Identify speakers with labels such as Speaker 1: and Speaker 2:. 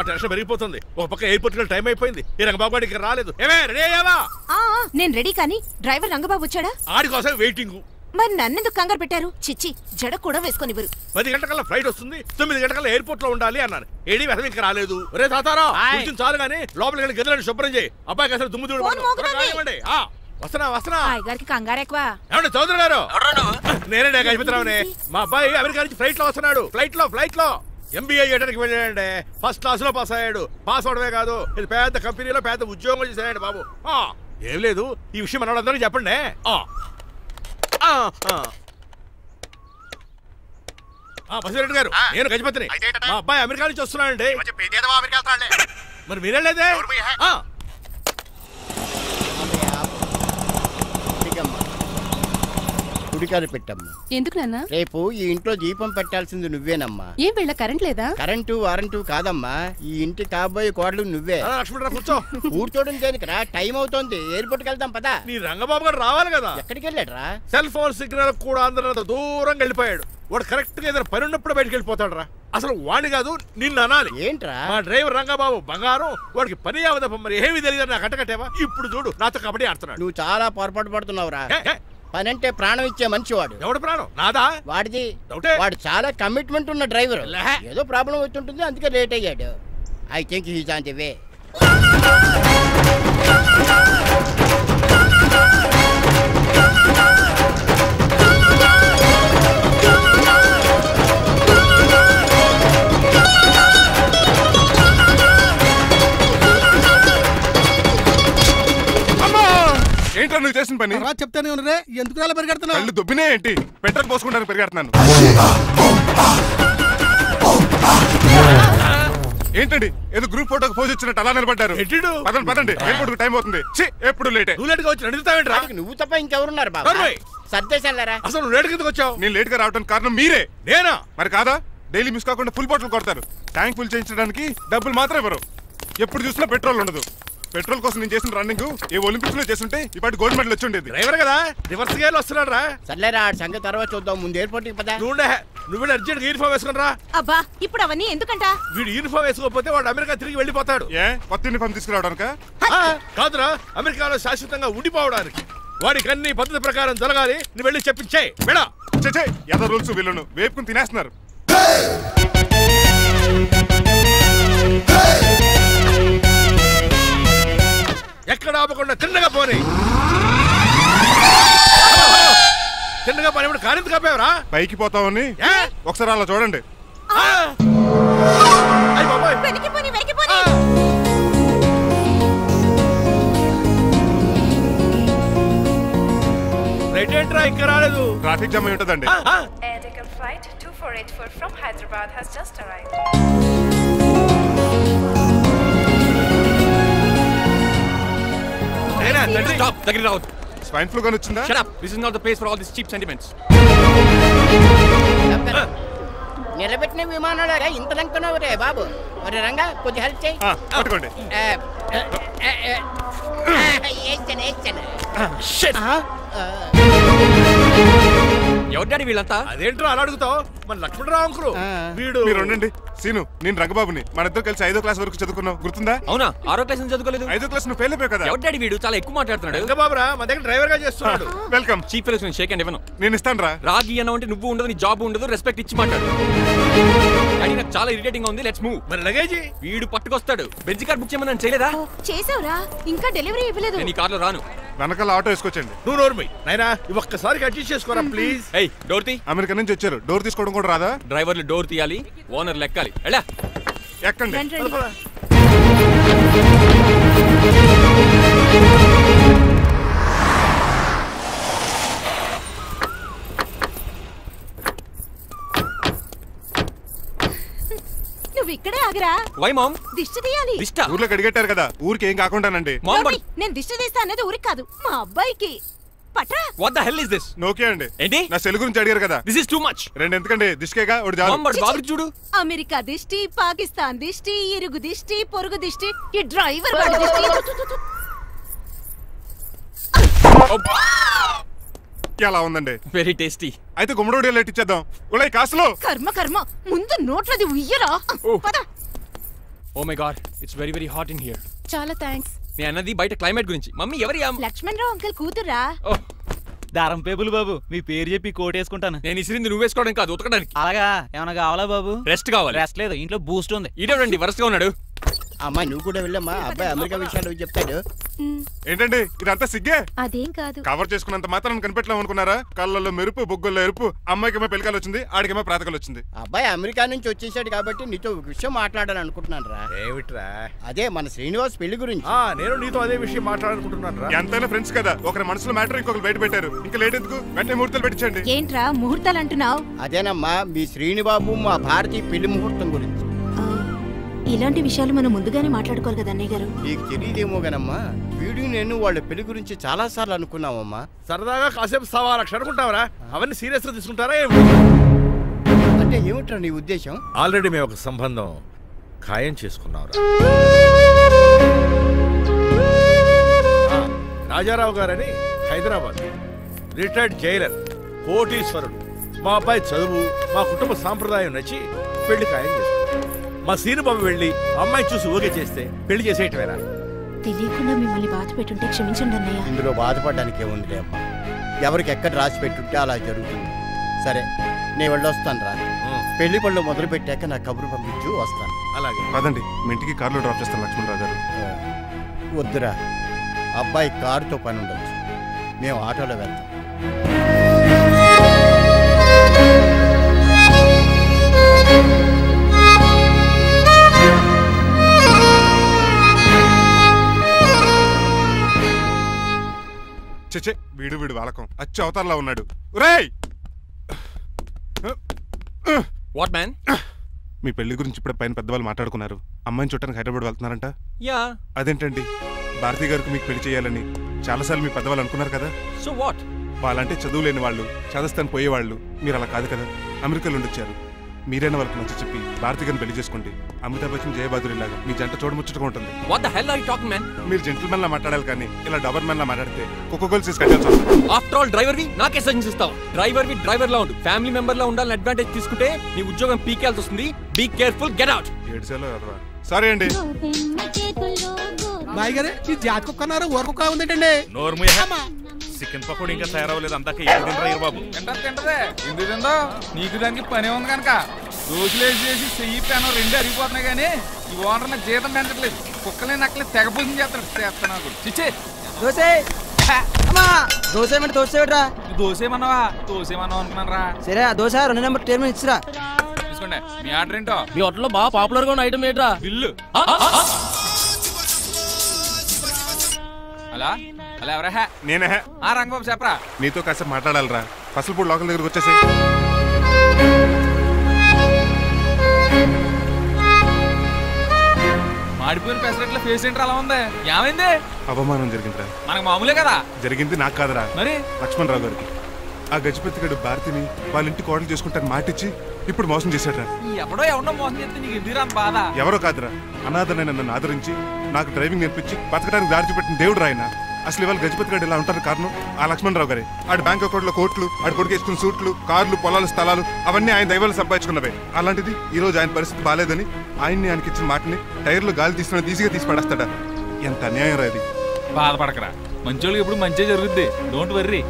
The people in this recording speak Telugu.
Speaker 1: టెన్షన్ పెరిగిపోతుంది. ఒక పక్క ఎయిర్పోర్ట్ లో టైం అయిపోయింది. ఈ రంగబాబు గారు ఇక్కడ రాలేదు. ఏమే రెడీ అయ్యావా?
Speaker 2: నేను రెడీ, కానీ డ్రైవర్ రంగబాబు వచ్చాడా?
Speaker 1: ఆడి కోసం వెయిటింగ్.
Speaker 2: మరి నన్నెందుకు కంగారు పెట్టారు? చిచ్చి, జడ కూడా వేసుకొనివ్వరు.
Speaker 1: 10 గంటల ఫ్లైట్ వస్తుంది, 9 గంటల ఎయిర్పోర్ట్ లో ఉండాలి అన్నాను. ఏడి వెధవ ఇంకా రాలేదు. రే తాతారా, కొంచెం చాలు గానీ లోపలికి వెళ్ళి గదిలో శుభ్రం చేయి. అబ్బాయికి అసలు దుమ్ము చూడు. వస్తున్నా.
Speaker 2: గారికి కంగారు ఎక్కువ.
Speaker 1: ఏమండి చౌదరి గారు? నేనే గజపతిరావునే. మా అబ్బాయి అమెరికా నుంచి ఫ్లైట్ లో వస్తున్నాడు. ఫ్లైట్ లో MBA చేయడానికి వెళ్ళాడండి. ఫస్ట్ క్లాస్ లో పాస్ అయ్యాడు. పాస్ అవడమే కాదు, ఇది పెద్ద కంపెనీలో పెద్ద ఉద్యోగం చేశాడు బాబు. ఏం లేదు, ఈ విషయం మనోళ్ళందరికీ చెప్పండి. బసిరెడ్డి గారు, నేను గజపతిని. మా అబ్బాయి అమెరికా నుంచి వస్తున్నాడండి. మరి మీరేలేదే?
Speaker 3: గుడికారు పెట్టమ్మా.
Speaker 2: ఎందుకు నాన్న?
Speaker 3: రేపు ఈ ఇంట్లో దీపం పెట్టాల్సింది నువ్వేనమ్మా.
Speaker 2: ఏం వీళ్ళ కరెంట్ లేదా?
Speaker 3: కరెంటు వారంటు కాదమ్మా, ఈ ఇంటి కాబోయే కోడలు నువ్వే. కూర్చోడం దేనికిరా? టైం అవుతోంది, ఎయిర్పోర్ట్ కి వెళ్దాం పదా.
Speaker 1: నీ రంగబాబు గారు రావాలి కదా.
Speaker 3: ఎక్కడికి వెళ్ళాడురా?
Speaker 1: సెల్ ఫోన్ సిగ్నల్ కూడా అందరూ దూరంగా వెళ్ళిపోయాడు. వాడు కరెక్ట్ గా ఏదైనా పని ఉన్నప్పుడు బయటకు వెళ్ళిపోతాడు రా. అసలు వాడిని కాదు, నిన్ను అనాలి.
Speaker 3: ఏంట్రా?
Speaker 1: మా డ్రైవర్ రంగబాబు బంగారం, వాడికి పని అవదప్ప. మరి ఏమీ తెలియదు నాకు కట్టకట్టేవా. ఇప్పుడు చూడు, నాతో కబడ్డీ ఆడుతున్నాడు.
Speaker 3: నువ్వు చాలా పొరపాటు పడుతున్నావురా. పని అంటే ప్రాణం ఇచ్చే మనిషి వాడు.
Speaker 1: ఎవడు ప్రాణం? నాదా?
Speaker 3: వాడిది. వాడు చాలా కమిట్మెంట్ ఉన్న డ్రైవర్. ఏదో ప్రాబ్లం అవుతుంటుంది, అందుకే లేట్ అయ్యాడు. I think he's on the way.
Speaker 4: ఏంటో నువ్వు చేసిన పని?
Speaker 5: చెప్తానే ఉన్నరే, ఎందుకు అలా పరిగెడుతున్నావు?
Speaker 4: కళ్ళు దుబ్బినే ఏంటి? పెట్రోల్ పోసుకుంటాను పరిగెడుతున్నాను. ఏంటండి ఏదో గ్రూప్ ఫోటోకి పోజ్ ఇచ్చినట్టు అలా నిలబడ్డారు? పదండి, ఎయిర్పోర్ట్ టైం అవుతుంది. ఎప్పుడు లేట్.
Speaker 3: నువ్వు తప్ప ఇంకెవరున్నారు బాబా? సర్దేశారా?
Speaker 1: అసలు నువ్వు లేట్ కిందకు వచ్చావు.
Speaker 4: నేను లేట్ గా రావడానికి కారణం మీరే.
Speaker 1: నేనా?
Speaker 4: మరి కాదా? డైలీ మిస్ కాకుండా ఫుల్ బాటిల్ కొడతారు. ట్యాంక్ ఫుల్ చేయించడానికి డబ్బులు మాత్రం ఇవ్వరు. ఎప్పుడు చూసినా పెట్రోల్ ఉండదు. పెట్రోల్ కోసం నేను చేసిన రన్నింగ్ ఏ ఒలింపిక్స్ లో చేస్తుంటే ఇప్పటి గోల్డ్ మెడల్ వచ్చి ఉండేది.
Speaker 1: డ్రైవర్ కదా, రివర్స్ గేర్ వస్తున్నాడు రా.
Speaker 3: సర్లేరా, సంగతి తర్వాత చూద్దాం, ముందు ఎయిర్పోర్ట్ కి పదా.
Speaker 1: నువ్వు అర్జెంట్ యూనిఫామ్ వేసుకుని రా.
Speaker 2: అబ్బా, ఇప్పుడు అవన్నీ ఎందుకంట?
Speaker 1: వీడు యూనిఫామ్ వేసుకోకపోతే వాడు అమెరికా తిరిగి వెళ్ళిపోతాడు.
Speaker 4: కొత్త యూనిఫామ్ తీసుకురావడానికా?
Speaker 1: కాదురా, అమెరికాలో శాశ్వతంగా ఉండిపోవడానికి. వాడికి అన్ని పద్ధతి ప్రకారం జరగాలి. నువ్వు వెళ్ళి చెప్పించే మేడా.
Speaker 4: ఏదో రూల్స్ వీళ్ళను వేపుకుని తినేస్తున్నారు.
Speaker 1: ఎక్కడ ఆపకుండా తిన్నగా పోనీ. తిన్నగా పోనీ. ఇప్పుడు కారింత కాపేవరా?
Speaker 4: పైకి పోతావని ఒకసారి అలా చూడండి.
Speaker 1: రైట్ ఏంట్రా ఇంకా రాలేదు?
Speaker 4: ట్రాఫిక్ జామ్ అయి ఉంటదండి. స్వైన్ ఫ్లూ గాని వచ్చిందా?
Speaker 6: Shut up. This is not the place for all these cheap sentiments.
Speaker 3: నిలబెట్టిన విమానాలు ఇంత లంకనవు రే బాబు. మరి రంగా కొద్ది హెల్ప్ చేయి.
Speaker 4: పట్టుకోండి.
Speaker 6: ఎవరు డాడీ వీళ్ళంతా?
Speaker 1: అదేంట్రా అలా అడుగుతావు? మన లక్ష్మణరావు అంకులు వీడు.
Speaker 4: మీరు ఉండండి. సీను, నేను రంగబాబుని. మన ఇద్దరు కలిసి 5వ క్లాస్ వరకు చదువుకున్నావు, గుర్తుందా?
Speaker 6: అవునా? 6వ క్లాస్ నుంచి చదువుకోలేదు.
Speaker 4: 5వ క్లాస్ నువ్వు ఫెయిల్ అయిపోయావు కదా.
Speaker 6: ఎవరు డాడీ వీడు? చాలా ఎక్కువ మాట్లాడుతున్నాడు.
Speaker 1: రంగబాబురా, మా దగ్గర డ్రైవర్ గా చేస్తున్నాడు.
Speaker 4: వెల్కమ్.
Speaker 6: చీప్ ఫెలోస్ నేను షేక్ అండ్ ఇవ్వను.
Speaker 4: నేను ఇస్తాను రా.
Speaker 6: రాగి అన్న అంటే నువ్వు ఉండదు, నీ జాబ్ ఉండదు, రెస్పెక్ట్ ఇచ్చి మాట్లాడు. డాడీ నాకు చాలా ఇరిటేటింగ్ గా ఉంది. Let's move.
Speaker 1: మరి లగేజీ?
Speaker 6: వీడు పట్టుకొస్తాడు. బెంజ్ కార్ బుక్ చేయమని చేయలేదా?
Speaker 2: చేసావురా, ఇంకా డెలివరీ ఇవ్వలేదు.
Speaker 6: నేను ఈ కార్ లో రాను.
Speaker 4: వెనకాల ఆటో వేసుకొచ్చండి.
Speaker 1: నువ్వు నోర్మై నాయనా, ఒక్కసారి అడ్జస్ట్ చేసుకోరా ప్లీజ్.
Speaker 6: ఏయ్, డోర్ తీ.
Speaker 4: అమెరికా నుంచి వచ్చారు, డోర్ తీసుకోవడం కూడా రాదా?
Speaker 6: డ్రైవర్లు డోర్ తీయాలి, ఓనర్ లెక్కాలి. ఎలా
Speaker 4: ఎక్కండి.
Speaker 2: నువ్వు ఇక్కడే ఆగిరా.
Speaker 6: Why ma'am?
Speaker 2: దిష్టి తీయాలి.
Speaker 6: దిష్ట?
Speaker 4: ఊర్లో కడిగట్టారు కదా, ఊరికి ఏం కాకుండానండి.
Speaker 2: నేను దిష్టి తీస్తా అన్నది ఊరికి కాదు, మా అబ్బాయికి. పట్రా.
Speaker 6: What the hell is this?
Speaker 4: నోకే అండి.
Speaker 6: ఏంటి?
Speaker 4: నా సెల్ గురించి అడిగారు కదా.
Speaker 6: This is too much.
Speaker 4: రెండు ఎందుకండి, దిష్కేగా ఒకటి చాలు.
Speaker 6: బాబు చూడు.
Speaker 2: అమెరికా దిష్టి, పాకిస్తాన్ దిష్టి, ఇరుగు దిష్టి, పొరుగు దిష్టి, ఈ డ్రైవర్ వాడి దిష్టి.
Speaker 4: ఎలా ఉందండి?
Speaker 6: Very tasty.
Speaker 4: అయితే గుమ్మడి లెట్ ఇచ్చేద్దాం. ఉలై కాసులో.
Speaker 2: కర్మ కర్మ, ముందు నోట్లది ఉయ్యరా. పద.
Speaker 6: Oh my god it's very very hot in here.
Speaker 2: చాలా థ్యాంక్స్.
Speaker 6: నేను అన్నది బయట క్లైమేట్ గురించి. మమ్మీ ఎవరి
Speaker 2: లక్ష్మణ్ రావు అంకుల్ కూతురా?
Speaker 7: దారం పేపులు బాబు, మీ పేరు చెప్పి కోటేసుకుంటాను.
Speaker 6: నేను ఇసిరింది నువ్వు వేసుకోవడం కాదు, ఉతకడానికి.
Speaker 7: అలాగా ఏమైనా కావాలా బాబు?
Speaker 6: రెస్ట్ కావాలి.
Speaker 7: రెస్ట్ లేదు, ఇంట్లో బూస్ట్ ఉంది.
Speaker 6: ఇదేండి వరుసగా ఉన్నాడు.
Speaker 3: అమ్మా నువ్వు కూడా వెళ్ళమ్మా, అబ్బాయి అమెరికా విషయాలు చెప్తాడు.
Speaker 4: ఏంటండి ఇదంతా సిగ్గే?
Speaker 2: అదేం కాదు.
Speaker 4: కవర్ చేసుకున్నంత మాత్రం కనిపెట్టలేము అనుకున్నారా? కళ్ళల్లో మెరుపు, బొగ్గుల్లో ఎరుపు. అమ్మాయికేమో పెళ్ళికాలు వచ్చింది, ఆడికేమో ప్రాతకాలు వచ్చింది.
Speaker 3: అబ్బాయి అమెరికా నుంచి వచ్చేసాడు కాబట్టి నీతో ఒక విషయం మాట్లాడాలని అనుకుంటున్నాను రా.
Speaker 1: ఏమిట్రా?
Speaker 3: అదే మన శ్రీనివాస్ పెళ్లి గురించి.
Speaker 1: నేను నీతో అదే విషయం మాట్లాడాలనుకుంటున్నాను రా.
Speaker 4: ఎంతైనా ఫ్రెండ్స్ కదా, ఒకరి మనసులో మ్యాటర్ ఇంకొకరు బయట పెట్టారు. ఇంకా లేట్ ఎందుకు, వెంటనే ముహూర్తాలు పెట్టించండి.
Speaker 2: ఏంట్రా ముహూర్తాలు అంటున్నావు?
Speaker 3: అదేనమ్మా మీ శ్రీనిబాబు మా భారతీయ పెళ్లి ముహూర్తం గురించి.
Speaker 2: ఇలాంటి విషయాలు మనం ముందుగానే మాట్లాడుకోవాలి కదా అన్నయ్య గారు.
Speaker 3: నీకు తెలియదేమో గనమ్మా, వీడు నేను వాళ్ళ పెళ్లి గురించి చాలా సార్లు అనుకున్నామమ్మా.
Speaker 1: సరదాగా కాసేపు 1.25 అనుకుంటావరా? అవన్నీ సీరియస్ గా తీసుకుంటారా?
Speaker 3: అంటే ఏమిట్రా నీ ఉద్దేశం?
Speaker 1: ఆల్రెడీ మేము ఒక సంబంధం ఖాయం చేసుకున్నాం. రాజారావు గారని హైదరాబాద్ రిటైర్డ్ జైలర్, కోటీశ్వరుడు. మా అబ్బాయి చదువు, మా కుటుంబ సాంప్రదాయం నచ్చి పెళ్లి ఖాయం చేసుకున్నాం. మా సీనుబాబు వెళ్ళి అమ్మాయి చూసి ఊగే చేస్తే పెళ్లి చేసేయటమేనా?
Speaker 2: తెలియకుండా మిమ్మల్ని బాధ పెట్టుంటే క్షమించండి అన్నయ్య.
Speaker 3: ఇందులో బాధపడడానికి ఏముందిలే అమ్మా, ఎవరికి ఎక్కడ రాసి పెట్టుంటే అలా జరుగుతుంది. సరే నేను వెళ్ళొస్తాను రా. పెళ్లి పళ్ళు మొదలు పెట్టాక నా కబురు పంపించు, వస్తాను.
Speaker 1: అలాగే
Speaker 4: కాదండి, మీ ఇంటికి కార్లో డ్రాప్ చేస్తాను లక్ష్మణరావు గారు.
Speaker 3: వద్దురా, అబ్బాయి కారుతో పని ఉండొచ్చు, మేము ఆటోలో వెళ్తాం.
Speaker 4: చచ్చే, వీడు వాలకం అచ్చు అవతారలా ఉన్నాడు. రేయ్,
Speaker 6: వాట్ మ్యాన్?
Speaker 4: మీ పెళ్లి గురించి ఇప్పుడు పైన పెద్దవాళ్ళు మాట్లాడుకున్నారు. అమ్మాయిని చూడటానికి హైదరాబాద్ వెళ్తున్నారంట.
Speaker 6: యా.
Speaker 4: అదేంటండి, భారతి గారికి మీకు పెళ్లి చేయాలని చాలాసార్లు మీ పెద్దవాళ్ళు అనుకున్నారు కదా.
Speaker 6: So what?
Speaker 4: వాళ్ళంటే చదువు లేని వాళ్ళు, చదస్తాను పోయేవాళ్ళు. మీరు అలా కాదు కదా, అమెరికాలో ఉండొచ్చారు. మీరైనా వాళ్ళకి నచ్చ చెప్పి భారతి గారిని పెళ్లి చేసుకోండి. అమితాబ్ బచ్చన్, జయబాదురి లాగా మీ జంట చూడముచ్చటగా ఉంటుంది.
Speaker 6: What the hell are you talking man?
Speaker 4: మీరు జెంటిల్మెన్ లా మాట్లాడాలి కానీ ఇలా డబర్ మెన్ లా మాట్లాడితే కుక్కగోల్స్ కట్టాల్సి వస్తుంది.
Speaker 6: ఆఫ్టర్ ఆల్ డ్రైవర్ వి నాకే సజెషన్స్ ఇస్తావా? డ్రైవర్ వి డ్రైవర్ లా ఉండు, ఫ్యామిలీ మెంబర్ లా ఉండాలని అడ్వాంటేజ్ తీసుకుంటే నీ ఉద్యోగం పీకేల్సి వస్తుంది. Be careful, get out.
Speaker 4: Sorry అండి.
Speaker 5: బాయ్ గారే ఈ జాతి కుక్క అన్నారు, ఊర కుక్క ఉందేంటండి?
Speaker 1: చికెన్ పకోడీ ఇంకా తయారవ్వలేదు, అందాక తినరా బాబు.
Speaker 8: తింటదే ఎందుకు తిందో, నీకు దానికి పని ఉంది కనుక. రోజులేసి చేసి చెయ్యి పెనం 2 అరిగిపోతున్నాయి కానీ ఈ ఓనర్ నాకు జీతం పెంచట్లేదు. కుక్కలే నక్కలే తెగపోసం చేస్తాను నాకు. చిచ్చే
Speaker 9: దోసే దోసేమంటే దోసేట్రా.
Speaker 8: దోసేమన్నావా? దోసేమన్నావు అనుకున్నాను రా.
Speaker 9: సరే ఆ దోశ 2 నెంబర్ టేబుల్ ఇచ్చిరా.
Speaker 8: తీసుకోండి. మీ ఆర్డర్ ఏంటో?
Speaker 9: మీ హోటల్లో బాగా పాపులర్ గా ఉన్న ఐటమ్ ఏంట్రా?
Speaker 8: బిల్లు. అలా అలా ఎవరా?
Speaker 4: నేనే.
Speaker 8: రంగబాబు చెప్పరా.
Speaker 4: నీతో కాసేపు మాట్లాడాలరా. పసలపూడి లోకల్ దగ్గరకు వచ్చేసి.
Speaker 8: మాడిపోయిన పెసరట్ల ఫేస్ ఏంటర్ అలా ఉంది? ఏమైంది?
Speaker 4: అవమానం జరిగిందిరా.
Speaker 8: మనకు మామూలే కదా.
Speaker 4: జరిగింది నాకు కాదురా,
Speaker 8: మరి
Speaker 4: లక్ష్మణరావు గారికి. ఆ గజపతిగడు భారతిని వాళ్ళ ఇంటి కోడలు చేసుకుంటాను మాటిచ్చి ఇప్పుడు మోసం చేశాడ్రా.
Speaker 8: ఎవడో ఎవడో మోసం చేస్తే నీకు ఎందుకు రాని బాధ?
Speaker 4: ఎవరో కాదురా, అనాథనైన నన్ను ఆదరించి నాకు డ్రైవింగ్ నేర్పించి బతకడానికి దారి చూపెట్టిన దేవుడు రాయన. అసలు ఇవాళ గజపతి గారు ఇలా ఉంటారు కారణం ఆ లక్ష్మణరావు గారే. ఆడి బ్యాంక్ అకౌంట్లో కోట్లు, ఆడి కొడుకు వేసుకున్న సూట్లు, కార్లు, పొలాలు, స్థలాలు అవన్నీ ఆయన దైవాలు సంపాదించుకున్నవే. అలాంటిది ఈ రోజు ఆయన పరిస్థితి బాగాలేదని ఆయనకి ఇచ్చిన మాటని టైర్లు గాలి తీసిన ఈజీగా తీసి పడేస్తాడా? ఎంత అన్యాయం రా ఇది.
Speaker 8: బాధపడకరా, మంచోళ్ళకి ఎప్పుడు మంచి జరుగుద్ది. Don't worry.